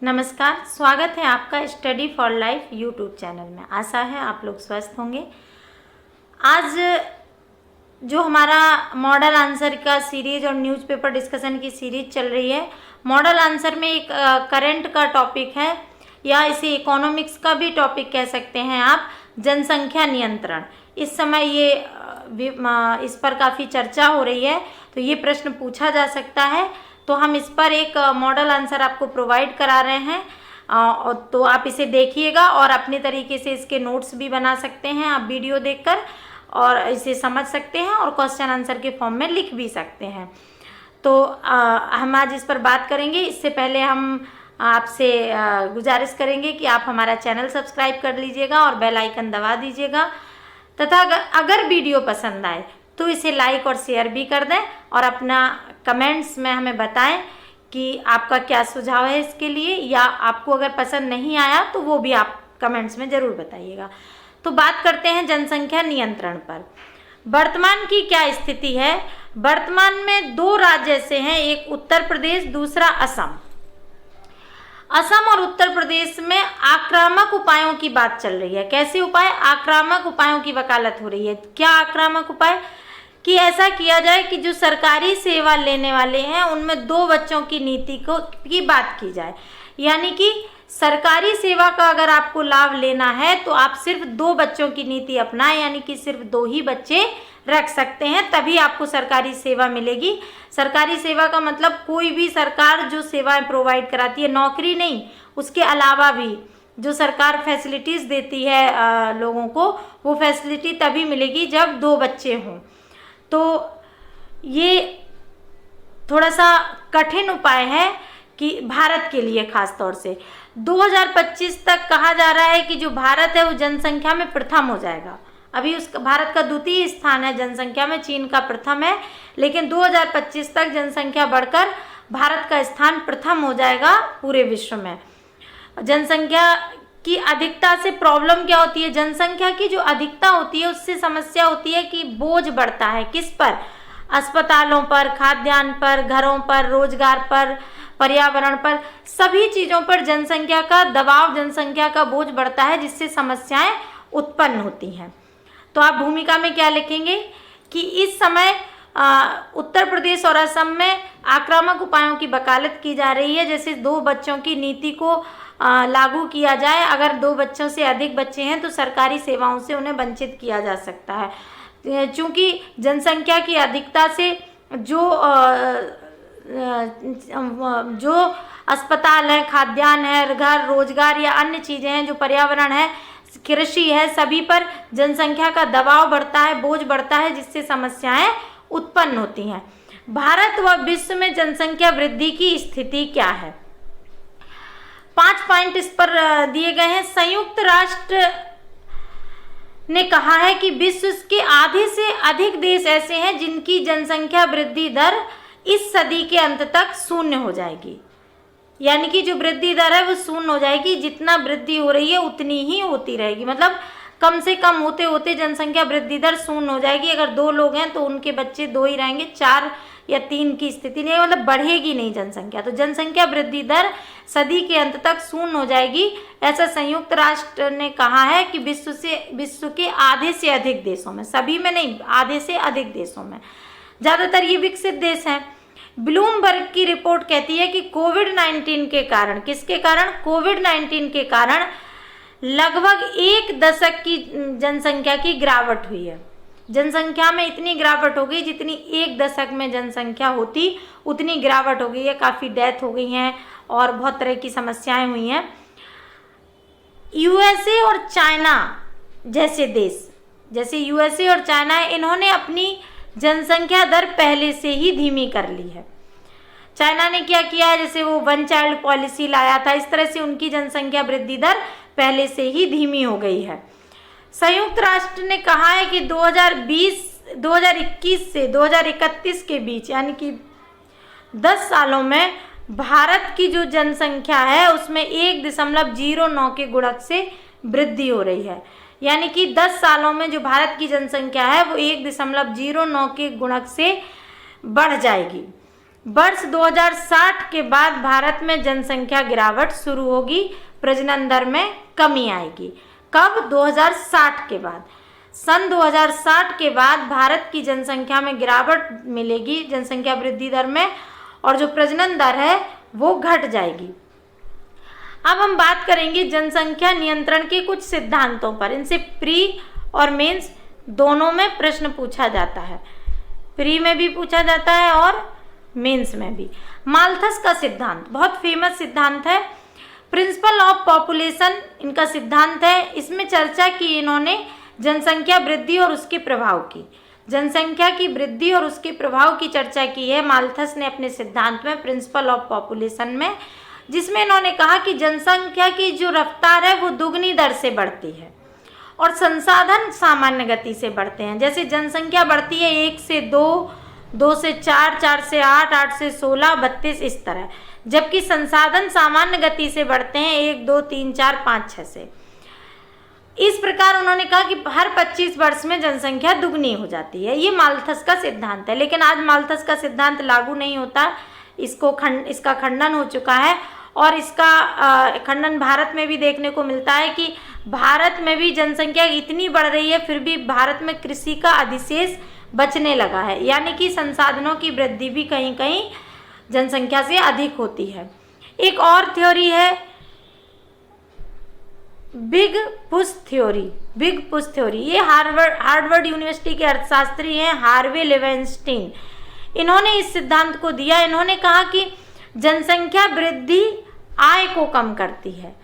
नमस्कार, स्वागत है आपका study for life YouTube channel में। आशा है आप लोग स्वस्थ होंगे। आज जो हमारा मॉडल आंसर का सीरीज और न्यूज़पेपर डिस्कशन की सीरीज चल रही है, मॉडल आंसर में एक करंट का टॉपिक है या इसे इकोनॉमिक्स का भी टॉपिक कह सकते हैं आप, जनसंख्या नियंत्रण। इस समय ये इस पर काफ़ी चर्चा हो रही है, तो ये प्रश्न पूछा जा सकता है। तो हम इस पर एक मॉडल आंसर आपको प्रोवाइड करा रहे हैं, तो आप इसे देखिएगा और अपने तरीके से इसके नोट्स भी बना सकते हैं आप वीडियो देखकर, और इसे समझ सकते हैं और क्वेश्चन आंसर के फॉर्म में लिख भी सकते हैं। तो हम आज इस पर बात करेंगे। इससे पहले हम आपसे गुजारिश करेंगे कि आप हमारा चैनल सब्सक्राइब कर लीजिएगा और बेल आइकन दबा दीजिएगा, तथा अगर वीडियो पसंद आए तो इसे लाइक और शेयर भी कर दें और अपना कमेंट्स में हमें बताएं कि आपका क्या सुझाव है इसके लिए, या आपको अगर पसंद नहीं आया तो वो भी आप कमेंट्स में ज़रूर बताइएगा। तो बात करते हैं जनसंख्या नियंत्रण पर। वर्तमान की क्या स्थिति है? वर्तमान में दो राज्य ऐसे हैं, एक उत्तर प्रदेश, दूसरा असम। असम और उत्तर प्रदेश में आक्रामक उपायों की बात चल रही है। कैसे उपाय? आक्रामक उपायों की वकालत हो रही है। क्या आक्रामक उपाय? कि ऐसा किया जाए कि जो सरकारी सेवा लेने वाले हैं उनमें 2 बच्चों की नीति की बात की जाए। यानी कि सरकारी सेवा का अगर आपको लाभ लेना है तो आप सिर्फ 2 बच्चों की नीति अपनाएं, यानी कि सिर्फ 2 ही बच्चे रख सकते हैं, तभी आपको सरकारी सेवा मिलेगी। सरकारी सेवा का मतलब कोई भी सरकार जो सेवाएं प्रोवाइड कराती है, नौकरी नहीं, उसके अलावा भी जो सरकार फैसिलिटीज़ देती है लोगों को, वो फैसिलिटी तभी मिलेगी जब 2 बच्चे हों। तो ये थोड़ा सा कठिन उपाय है कि भारत के लिए खास तौर से 2025 तक कहा जा रहा है कि जो भारत है वो जनसंख्या में प्रथम हो जाएगा। अभी उस भारत का द्वितीय स्थान है जनसंख्या में, चीन का प्रथम है, लेकिन 2025 तक जनसंख्या बढ़कर भारत का स्थान प्रथम हो जाएगा पूरे विश्व में। जनसंख्या की अधिकता से प्रॉब्लम क्या होती है? जनसंख्या की जो अधिकता होती है उससे समस्या होती है कि बोझ बढ़ता है। किस पर? अस्पतालों पर, खाद्यान्न पर, घरों पर, रोजगार पर, पर्यावरण पर, सभी चीज़ों पर जनसंख्या का दबाव, जनसंख्या का बोझ बढ़ता है, जिससे समस्याएं उत्पन्न होती हैं। तो आप भूमिका में क्या लिखेंगे कि इस समय उत्तर प्रदेश और असम में आक्रामक उपायों की वकालत की जा रही है, जैसे 2 बच्चों की नीति को लागू किया जाए। अगर 2 बच्चों से अधिक बच्चे हैं तो सरकारी सेवाओं से उन्हें वंचित किया जा सकता है। चूँकि जनसंख्या की अधिकता से जो अस्पताल है, खाद्यान्न है, घर, रोजगार या अन्य चीज़ें हैं, जो पर्यावरण है, कृषि है, सभी पर जनसंख्या का दबाव बढ़ता है, बोझ बढ़ता है, जिससे समस्याएं उत्पन्न होती हैं। भारत व विश्व में जनसंख्या वृद्धि की स्थिति क्या है? 5 पॉइंट इस पर दिए गए हैं। संयुक्त राष्ट्र ने कहा है कि विश्व के आधे से अधिक देश ऐसे हैं जिनकी जनसंख्या वृद्धि दर इस सदी के अंत तक शून्य हो जाएगी। यानी कि जो वृद्धि दर है वो शून्य हो जाएगी, जितना वृद्धि हो रही है उतनी ही होती रहेगी। मतलब कम से कम होते होते जनसंख्या वृद्धि दर शून्य हो जाएगी। अगर 2 लोग हैं तो उनके बच्चे 2 ही रहेंगे, 4 या 3 की स्थिति नहीं, मतलब बढ़ेगी नहीं जनसंख्या। तो जनसंख्या वृद्धि दर सदी के अंत तक शून्य हो जाएगी, ऐसा संयुक्त राष्ट्र ने कहा है कि विश्व के आधे से अधिक देशों में, सभी में नहीं, आधे से अधिक देशों में, ज़्यादातर ये विकसित देश हैं। ब्लूमबर्ग की रिपोर्ट कहती है कि कोविड-19 के कारण, किसके कारण? कोविड-19 के कारण लगभग 1 दशक की जनसंख्या की गिरावट हुई है। जनसंख्या में इतनी गिरावट हो गई जितनी 1 दशक में जनसंख्या होती उतनी गिरावट हो गई है। काफ़ी डेथ हो गई हैं और बहुत तरह की समस्याएं हुई हैं। यूएसए और चाइना जैसे देश, जैसे यूएसए और चाइना, इन्होंने अपनी जनसंख्या दर पहले से ही धीमी कर ली है। चाइना ने क्या किया है? जैसे वो 1 चाइल्ड पॉलिसी लाया था, इस तरह से उनकी जनसंख्या वृद्धि दर पहले से ही धीमी हो गई है। संयुक्त राष्ट्र ने कहा है कि 2021 से 2031 के बीच, यानी कि 10 सालों में भारत की जो जनसंख्या है उसमें 1.09 के गुणक से वृद्धि हो रही है। यानी कि 10 सालों में जो भारत की जनसंख्या है वो 1.09 के गुणक से बढ़ जाएगी। वर्ष 2060 के बाद भारत में जनसंख्या गिरावट शुरू होगी, प्रजनन दर में कमी आएगी। कब? 2060 के बाद। सन 2060 के बाद भारत की जनसंख्या में गिरावट मिलेगी, जनसंख्या वृद्धि दर में, और जो प्रजनन दर है वो घट जाएगी। अब हम बात करेंगे जनसंख्या नियंत्रण के कुछ सिद्धांतों पर। इनसे प्री और मेंस दोनों में प्रश्न पूछा जाता है, प्री में भी पूछा जाता है और मेंस में भी। माल्थस का सिद्धांत बहुत फेमस सिद्धांत है, प्रिंसिपल ऑफ पॉपुलेशन इनका सिद्धांत है। इसमें चर्चा की इन्होंने जनसंख्या वृद्धि और उसके प्रभाव की, जनसंख्या की वृद्धि और उसके प्रभाव की चर्चा की है माल्थस ने अपने सिद्धांत में, प्रिंसिपल ऑफ पॉपुलेशन में, जिसमें इन्होंने कहा कि जनसंख्या की जो रफ्तार है वो दुगनी दर से बढ़ती है और संसाधन सामान्य गति से बढ़ते हैं। जैसे जनसंख्या बढ़ती है 1 से 2, 2 से 4, 4 से 8, 8 से 16, 32 इस तरह, जबकि संसाधन सामान्य गति से बढ़ते हैं 1, 2, 3, 4, 5, 6 से। इस प्रकार उन्होंने कहा कि हर 25 वर्ष में जनसंख्या दुगनी हो जाती है। ये माल्थस का सिद्धांत है, लेकिन आज माल्थस का सिद्धांत लागू नहीं होता, इसका खंडन हो चुका है। और इसका खंडन भारत में भी देखने को मिलता है कि भारत में भी जनसंख्या इतनी बढ़ रही है, फिर भी भारत में कृषि का अधिशेष बचने लगा है, यानी कि संसाधनों की वृद्धि भी कहीं कहीं जनसंख्या से अधिक होती है। एक और थ्योरी है big push theory, big push theory. ये हार्वर्ड यूनिवर्सिटी के अर्थशास्त्री हैं हार्वे लेवेंस्टीन, इन्होंने इस सिद्धांत को दिया। इन्होंने कहा कि जनसंख्या वृद्धि आय को कम करती है।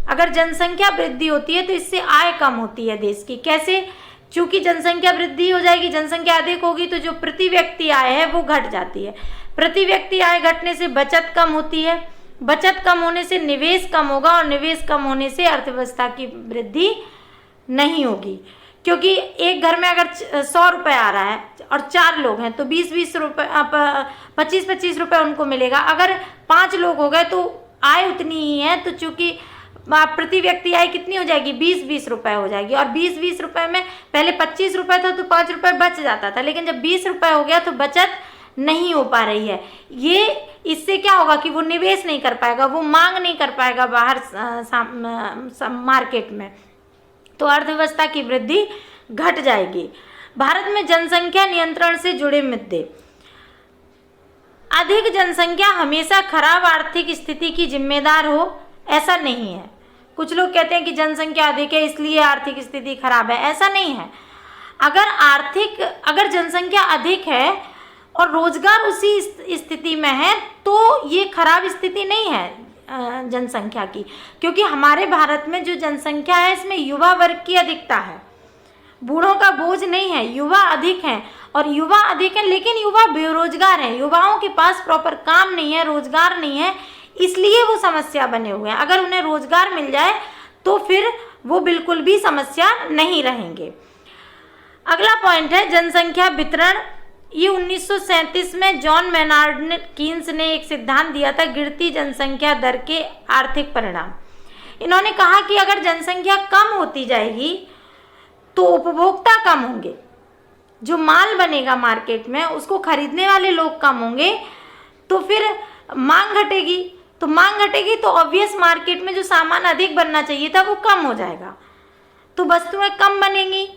अगर जनसंख्या वृद्धि होती है तो इससे आय कम होती है देश की। कैसे? चूंकि जनसंख्या वृद्धि हो जाएगी, जनसंख्या अधिक होगी तो जो प्रति व्यक्ति आय है वो घट जाती है। प्रति व्यक्ति आय घटने से बचत कम होती है, बचत कम होने से निवेश कम होगा और निवेश कम होने से अर्थव्यवस्था की वृद्धि नहीं होगी। क्योंकि एक घर में अगर 100 रुपये आ रहा है और 4 लोग हैं तो 20-20 रुपये, 25-25 रुपये उनको मिलेगा। अगर 5 लोग हो गए तो आय उतनी ही है, तो चूंकि प्रति व्यक्ति आय कितनी हो जाएगी? 20-20 रुपये हो जाएगी। और 20-20 रुपये में पहले 25 रुपये था तो 5 रुपये बच जाता था, लेकिन जब 20 रुपये हो गया तो बचत नहीं हो पा रही है। ये इससे क्या होगा कि वो निवेश नहीं कर पाएगा, वो मांग नहीं कर पाएगा बाहर मार्केट में, तो अर्थव्यवस्था की वृद्धि घट जाएगी। भारत में जनसंख्या नियंत्रण से जुड़े मुद्दे। अधिक जनसंख्या हमेशा खराब आर्थिक स्थिति की जिम्मेदार हो, ऐसा नहीं है। कुछ लोग कहते हैं कि जनसंख्या अधिक है इसलिए आर्थिक स्थिति खराब है, ऐसा नहीं है। अगर जनसंख्या अधिक है और रोजगार उसी स्थिति में है तो ये खराब स्थिति नहीं है जनसंख्या की, क्योंकि हमारे भारत में जो जनसंख्या है इसमें युवा वर्ग की अधिकता है, बूढ़ों का बोझ नहीं है, युवा अधिक हैं। और युवा अधिक हैं लेकिन युवा बेरोजगार हैं, युवाओं के पास प्रॉपर काम नहीं है, रोजगार नहीं है, इसलिए वो समस्या बने हुए हैं। अगर उन्हें रोजगार मिल जाए तो फिर वो बिल्कुल भी समस्या नहीं रहेंगे। अगला पॉइंट है जनसंख्या वितरण। ये 1937 में जॉन मेनार्ड कीन्स ने एक सिद्धांत दिया था, गिरती जनसंख्या दर के आर्थिक परिणाम। इन्होंने कहा कि अगर जनसंख्या कम होती जाएगी तो उपभोक्ता कम होंगे, जो माल बनेगा मार्केट में उसको खरीदने वाले लोग कम होंगे, तो फिर मांग घटेगी, तो मांग घटेगी तो ऑब्वियस मार्केट में जो सामान अधिक बनना चाहिए था वो कम हो जाएगा, तो वस्तुएं कम बनेंगी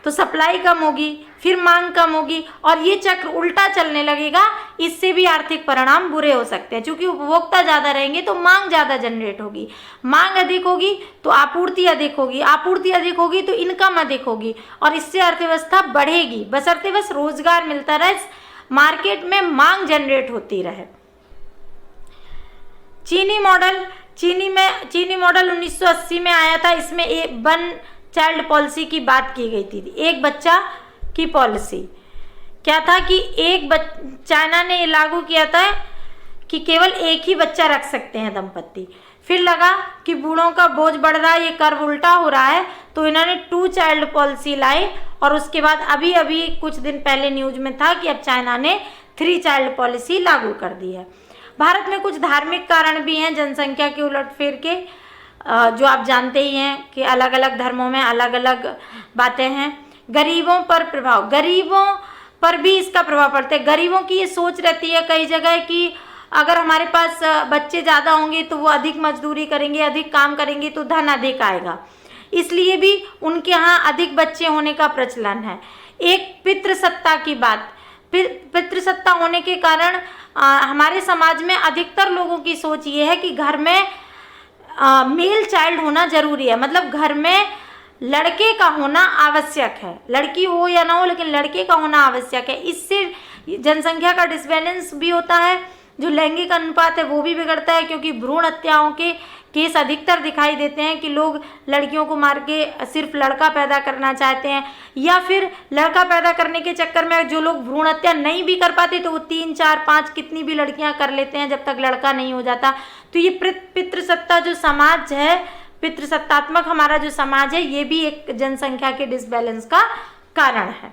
तो सप्लाई कम होगी, फिर मांग कम होगी और ये चक्र उल्टा चलने लगेगा। इससे भी आर्थिक परिणाम बुरे हो सकते हैं, क्योंकि उपभोक्ता ज़्यादा रहेंगे तो मांग ज़्यादा जनरेट होगी, मांग अधिक होगी तो आपूर्ति अधिक होगी, आपूर्ति अधिक होगी तो इनकम अधिक होगी और इससे अर्थव्यवस्था बढ़ेगी, बशर्ते बस रोजगार मिलता रहे, मार्केट में मांग जनरेट होती रहे। चीनी मॉडल 1980 में आया था। इसमें एक वन चाइल्ड पॉलिसी की बात की गई थी, एक बच्चा की पॉलिसी। क्या था कि चाइना ने लागू किया था कि केवल एक ही बच्चा रख सकते हैं दंपत्ति। फिर लगा कि बूढ़ों का बोझ बढ़ रहा है, ये कर्व उल्टा हो रहा है, तो इन्होंने 2 चाइल्ड पॉलिसी लाई और उसके बाद अभी कुछ दिन पहले न्यूज में था कि अब चाइना ने 3 चाइल्ड पॉलिसी लागू कर दी है। भारत में कुछ धार्मिक कारण भी हैं जनसंख्या के उलटफेर के, जो आप जानते ही हैं कि अलग अलग धर्मों में अलग अलग बातें हैं। गरीबों पर प्रभाव, गरीबों पर भी इसका प्रभाव पड़ता है। गरीबों की ये सोच रहती है कई जगह कि अगर हमारे पास बच्चे ज़्यादा होंगे तो वो अधिक मजदूरी करेंगे, अधिक काम करेंगे तो धन अधिक आएगा, इसलिए भी उनके यहाँ अधिक बच्चे होने का प्रचलन है। एक पितृसत्ता की बात, पितृसत्ता होने के कारण हमारे समाज में अधिकतर लोगों की सोच ये है कि घर में मेल चाइल्ड होना जरूरी है, मतलब घर में लड़के का होना आवश्यक है, लड़की हो या ना हो लेकिन लड़के का होना आवश्यक है। इससे जनसंख्या का डिसबैलेंस भी होता है, जो लैंगिक अनुपात है वो भी बिगड़ता है, क्योंकि भ्रूण हत्याओं के केस अधिकतर दिखाई देते हैं कि लोग लड़कियों को मार के सिर्फ लड़का पैदा करना चाहते हैं, या फिर लड़का पैदा करने के चक्कर में जो लोग भ्रूण हत्या नहीं भी कर पाते तो वो 3, 4, 5 कितनी भी लड़कियां कर लेते हैं जब तक लड़का नहीं हो जाता। तो ये पितृसत्ता जो समाज है, पितृसत्तात्मक हमारा जो समाज है, ये भी एक जनसंख्या के डिसबैलेंस का कारण है।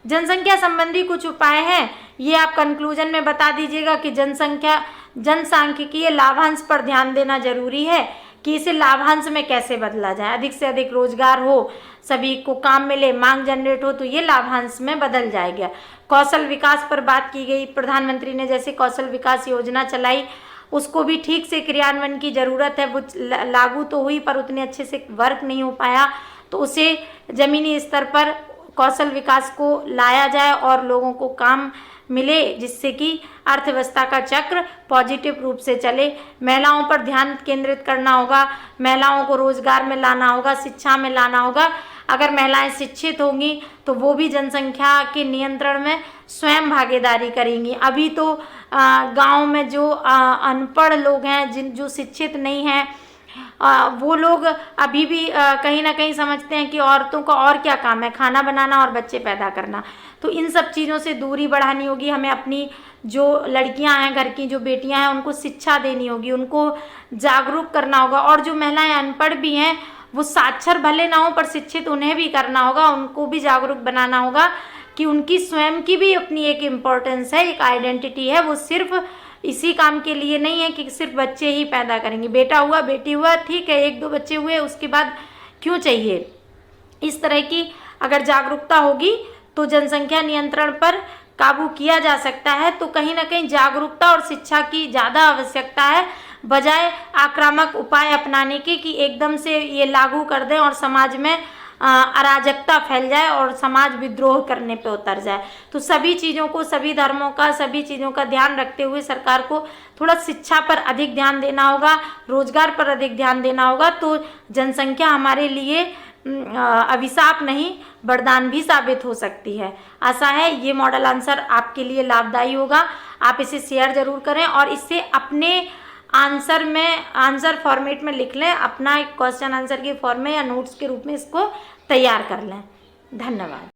जनसंख्या संबंधी कुछ उपाय हैं, ये आप कंक्लूजन में बता दीजिएगा कि जनसांख्यिकीय लाभांश पर ध्यान देना जरूरी है कि इसे लाभांश में कैसे बदला जाए। अधिक से अधिक रोजगार हो, सभी को काम मिले, मांग जनरेट हो, तो ये लाभांश में बदल जाएगा। कौशल विकास पर बात की गई, प्रधानमंत्री ने जैसे कौशल विकास योजना चलाई उसको भी ठीक से क्रियान्वयन की ज़रूरत है। वो लागू तो हुई पर उतने अच्छे से वर्क नहीं हो पाया, तो उसे ज़मीनी स्तर पर कौशल विकास को लाया जाए और लोगों को काम मिले, जिससे कि अर्थव्यवस्था का चक्र पॉजिटिव रूप से चले। महिलाओं पर ध्यान केंद्रित करना होगा, महिलाओं को रोजगार में लाना होगा, शिक्षा में लाना होगा। अगर महिलाएं शिक्षित होंगी तो वो भी जनसंख्या के नियंत्रण में स्वयं भागीदारी करेंगी। अभी तो गांव में जो अनपढ़ लोग हैं, जो शिक्षित नहीं हैं, वो लोग अभी भी कहीं ना कहीं समझते हैं कि औरतों का और क्या काम है, खाना बनाना और बच्चे पैदा करना। तो इन सब चीज़ों से दूरी बढ़ानी होगी। हमें अपनी जो लड़कियां हैं, घर की जो बेटियां हैं, उनको शिक्षा देनी होगी, उनको जागरूक करना होगा। और जो महिलाएं अनपढ़ भी हैं, वो साक्षर भले ना हो पर शिक्षित उन्हें भी करना होगा, उनको भी जागरूक बनाना होगा कि उनकी स्वयं की भी अपनी एक इम्पोर्टेंस है, एक आइडेंटिटी है। वो सिर्फ इसी काम के लिए नहीं है कि सिर्फ बच्चे ही पैदा करेंगे, बेटा हुआ बेटी हुआ ठीक है, 1-2 बच्चे हुए उसके बाद क्यों चाहिए। इस तरह की अगर जागरूकता होगी तो जनसंख्या नियंत्रण पर काबू किया जा सकता है। तो कहीं ना कहीं जागरूकता और शिक्षा की ज़्यादा आवश्यकता है, बजाय आक्रामक उपाय अपनाने के कि एकदम से ये लागू कर दें और समाज में अराजकता फैल जाए और समाज विद्रोह करने पे उतर जाए। तो सभी चीज़ों को, सभी धर्मों का, सभी चीज़ों का ध्यान रखते हुए सरकार को थोड़ा शिक्षा पर अधिक ध्यान देना होगा, रोजगार पर अधिक ध्यान देना होगा। तो जनसंख्या हमारे लिए अभिशाप नहीं वरदान भी साबित हो सकती है। आशा है ये मॉडल आंसर आपके लिए लाभदायी होगा। आप इसे शेयर जरूर करें और इससे अपने आंसर फॉर्मेट में लिख लें, अपना एक क्वेश्चन आंसर के फॉर्म में या नोट्स के रूप में इसको तैयार कर लें। धन्यवाद।